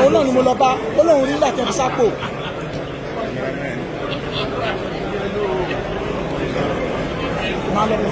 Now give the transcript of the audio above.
Ọlọ́run ni mo lọ bá Ọlọ́run rí láti ẹni sápò. Máa lọ bẹ̀.